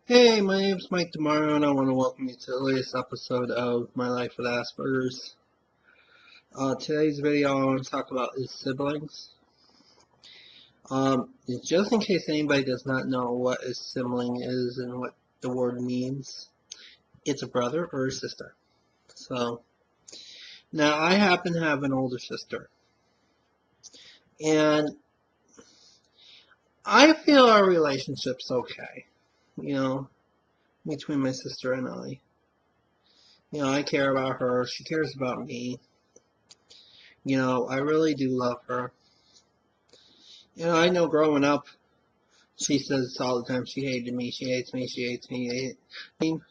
Hey, my name's Mike Demaro, and I want to welcome you to the latest episode of My Life with Asperger's. Today's video I want to talk about is siblings. Just in case anybody does not know what a sibling is and what the word means, it's a brother or a sister. So, now I happen to have an older sister, and I feel our relationship's okay, you know, between my sister and I. I care about her, she cares about me. I really do love her. I know growing up, she says all the time she hated me, she hates me, she hates me. And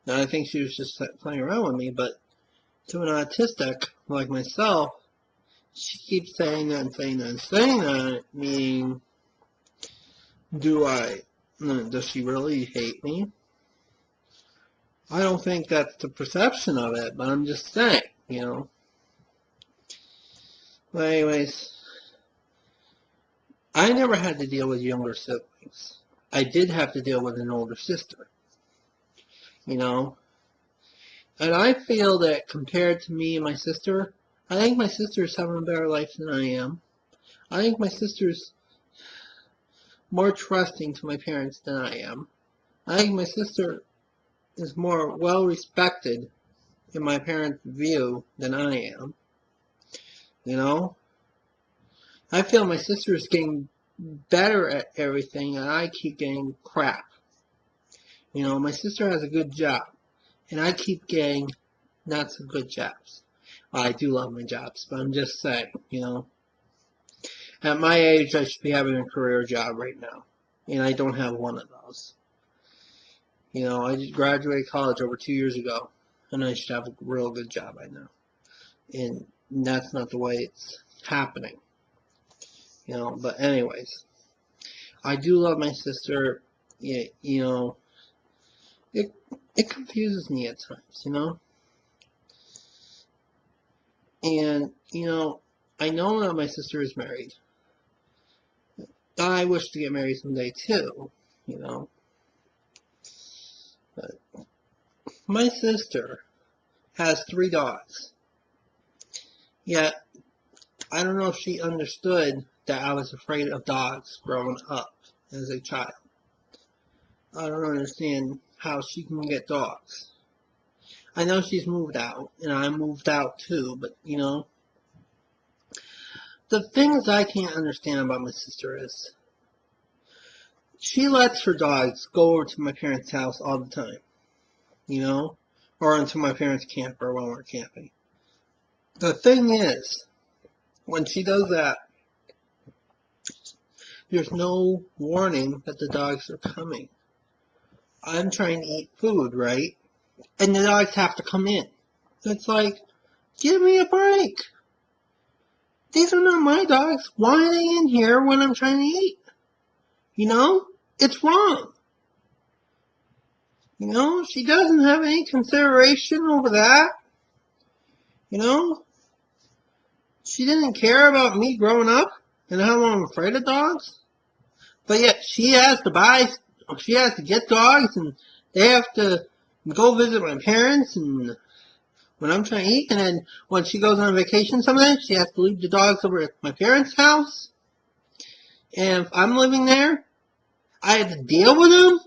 I think she was just playing around with me, but to an autistic like myself, she keeps saying that and saying that and saying that, meaning, does she really hate me? I don't think that's the perception of it, but I'm just saying. But anyways, I never had to deal with younger siblings. I did have to deal with an older sister, you know. And I feel that compared to me and my sister, I think my sister's having a better life than I am. I think my sister's more trusting to my parents than I am. I think my sister is more well respected in my parents' view than I am. You know? I feel my sister is getting better at everything and I keep getting crap. My sister has a good job and I keep getting not so good jobs. I do love my jobs, but I'm just saying. At my age, I should be having a career job right now, and I don't have one of those. I just graduated college over 2 years ago, and I should have a real good job by now. And that's not the way it's happening. But anyways, I do love my sister. It it confuses me at times. And I know that my sister is married. I wish to get married someday too. You know, but my sister has 3 dogs. Yet, I don't know if she understood that I was afraid of dogs growing up as a child. I don't understand how she can get dogs. I know she's moved out, and I moved out too, but the things I can't understand about my sister is she lets her dogs go over to my parents' house all the time, or into my parents' camper while we're camping. The thing is, when she does that, there's no warning that the dogs are coming. I'm trying to eat food, right? And the dogs have to come in. It's like, give me a break. These are not my dogs. Why are they in here when I'm trying to eat? It's wrong. She doesn't have any consideration over that. You know, she didn't care about me growing up and how I'm afraid of dogs. But yet she has to get dogs and they have to go visit my parents and when I'm trying to eat, and then when she goes on vacation sometimes, she has to leave the dogs over at my parents' house. And if I'm living there, I have to deal with them?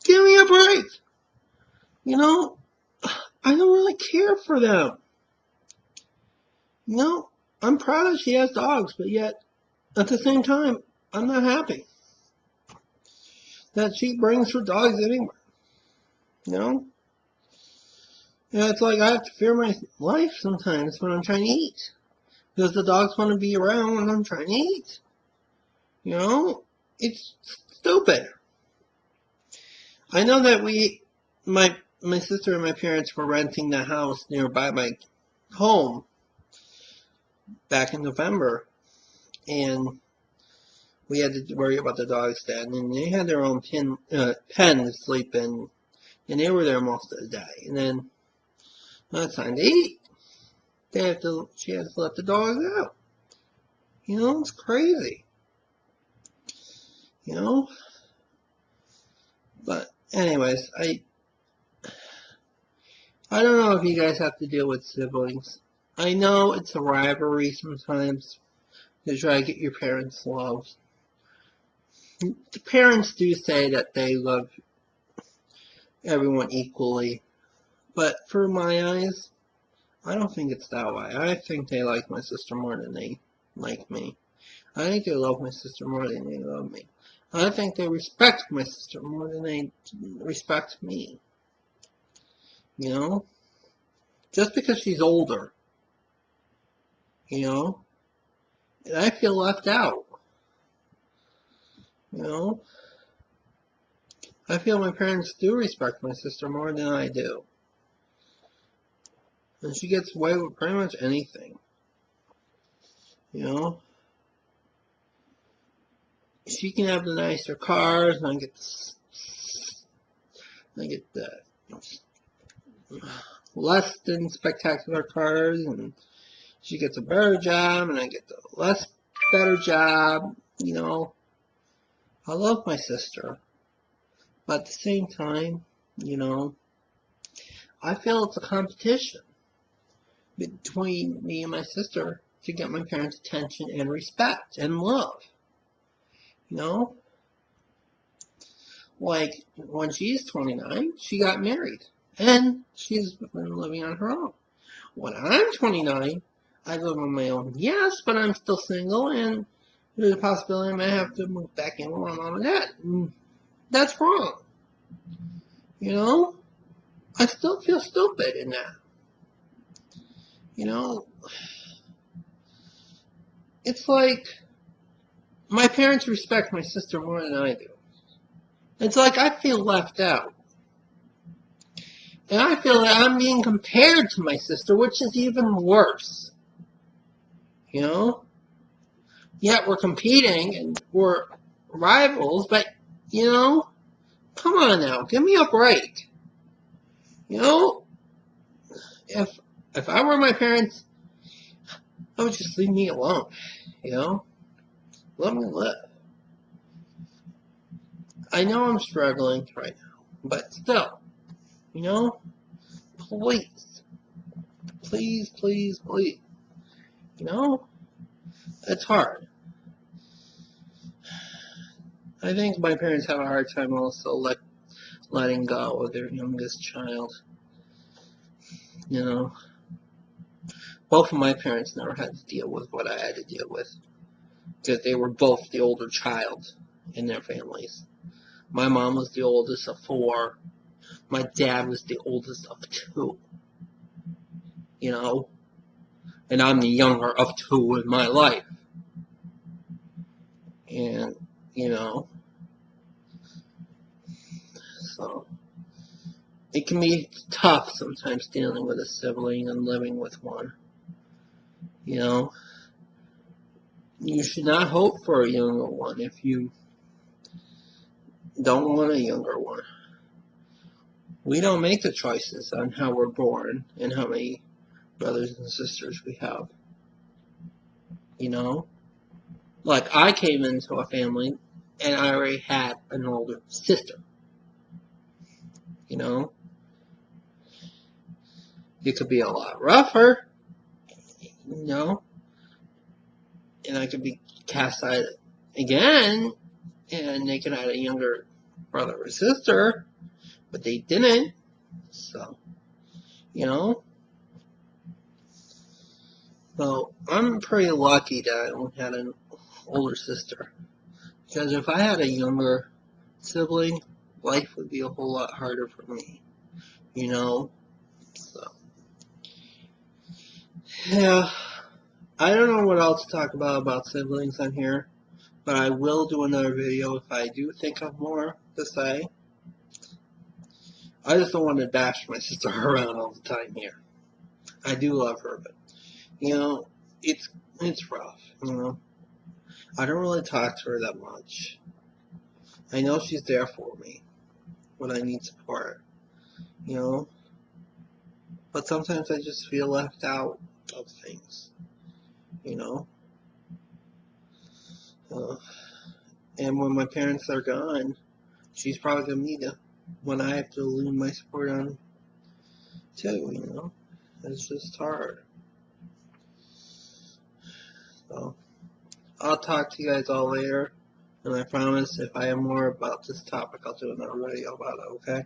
Give me a break. I don't really care for them. I'm proud that she has dogs, but yet, at the same time, I'm not happy that she brings her dogs anywhere. You know? It's like I have to fear my life sometimes when I'm trying to eat. Because the dogs want to be around when I'm trying to eat. It's stupid. I know that my sister and my parents were renting the house nearby my home back in November, and we had to worry about the dogs then, and they had their own pen to sleep in, and they were there most of the day. And then when it's time to eat, she has to let the dogs out. It's crazy. But Anyways, I don't know if you guys have to deal with siblings. I know it's a rivalry sometimes to try to get your parents' love. The parents do say that they love everyone equally, but for my eyes, I don't think it's that way. I think they like my sister more than they like me. I think they love my sister more than they love me. I think they respect my sister more than they respect me. You know? Just because she's older. You know? And I feel left out. You know? I feel my parents do respect my sister more than I do. And she gets away with pretty much anything. You know? She can have the nicer cars, and I get the less than spectacular cars, and she gets a better job, and I get the less better job. You know, I love my sister, but at the same time, you know, I feel it's a competition between me and my sister to get my parents' attention and respect and love. You know, like when she's 29, she got married, and she's been living on her own. When I'm 29, I live on my own. Yes, but I'm still single, and there's a possibility I might have to move back in with my mom and dad. That's wrong. You know? I still feel stupid in that. You know? It's like my parents respect my sister more than I do. It's like I feel left out. And I feel that I'm being compared to my sister, which is even worse. You know? Yet we're competing and we're rivals, but, you know, come on now, give me a break. You know, if I were my parents, I would just leave me alone. You know, let me live. I know I'm struggling right now, but still, you know, please, please, please, please. You know, it's hard. I think my parents have a hard time also letting go of their youngest child. You know, both of my parents never had to deal with what I had to deal with because they were both the older child in their families. My mom was the oldest of four. My dad was the oldest of two. You know, and I'm the younger of two in my life. And, you know, so it can be tough sometimes dealing with a sibling and living with one. You know, you should not hope for a younger one if you don't want a younger one. We don't make the choices on how we're born and how many brothers and sisters we have. You know, like I came into a family and I already had an older sister. You know, it could be a lot rougher, you know, and I could be cast out again, and they could have a younger brother or sister, but they didn't. So, you know, so I'm pretty lucky that I only had an older sister. Because if I had a younger sibling, life would be a whole lot harder for me, you know. So, yeah, I don't know what else to talk about siblings on here, but I will do another video if I do think of more to say. I just don't want to bash my sister around all the time here. I do love her, but you know, it's rough. You know, I don't really talk to her that much. I know she's there for me when I need support. You know, but sometimes I just feel left out of things. You know, uh, and when my parents are gone, she's probably gonna need when I have to lose my support on too, you know. It's just hard. So I'll talk to you guys all later, and I promise if I have more about this topic, I'll do another video about it, okay?